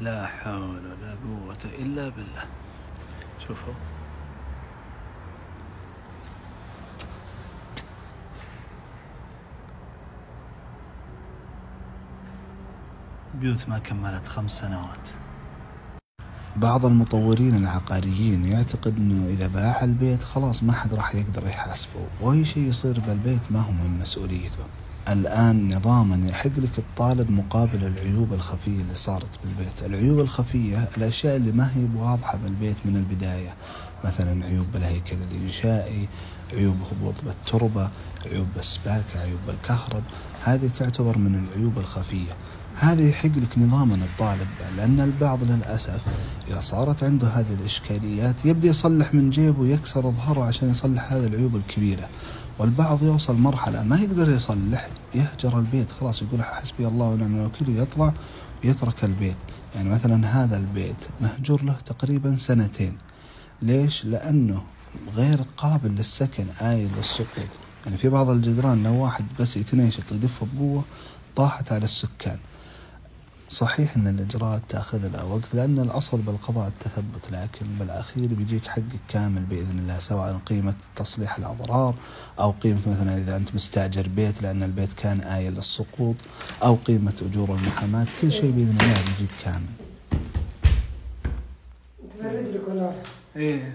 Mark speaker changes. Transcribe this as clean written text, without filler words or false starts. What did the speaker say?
Speaker 1: لا حول ولا قوة إلا بالله. شوفوا بيوت ما كملت 5 سنوات.
Speaker 2: بعض المطورين العقاريين يعتقد انه اذا باع البيت خلاص ما حد راح يقدر يحاسبه، واي شيء يصير بالبيت ما هو من مسؤوليته. الان نظاما يحق لك الطالب مقابل العيوب الخفية اللي صارت بالبيت. العيوب الخفية الاشياء اللي ما هي واضحة بالبيت من البداية، مثلا عيوب بالهيكل الانشائي، عيوب هبوط بالتربة، عيوب بالسباكة، عيوب بالكهرب، هذه تعتبر من العيوب الخفية. هذه يحق لك نظاما الطالب، لأن البعض للأسف إذا صارت عنده هذه الإشكاليات يبدأ يصلح من جيبه ويكسر ظهره عشان يصلح هذه العيوب الكبيرة. والبعض يوصل مرحلة ما يقدر يصلح، يهجر البيت خلاص، يقول حسبي الله ونعم الوكيل، يطلع ويترك البيت. يعني مثلا هذا البيت مهجور له تقريبا 2 سنين. ليش؟ لأنه غير قابل للسكن، آيل للسقوط. يعني في بعض الجدران لو واحد بس يتنيشط يدف بقوة طاحت على السكان. صحيح ان الاجراءات تاخذ لها وقت، لان الاصل بالقضاء التثبت، لكن بالاخير بيجيك حقك كامل باذن الله، سواء قيمه تصليح الاضرار، او قيمه مثلا اذا انت مستاجر بيت لان البيت كان آيل للسقوط، او قيمه اجور المحاماه، كل شيء باذن الله بيجيك كامل.
Speaker 3: انت رجلك ولا؟
Speaker 1: ايه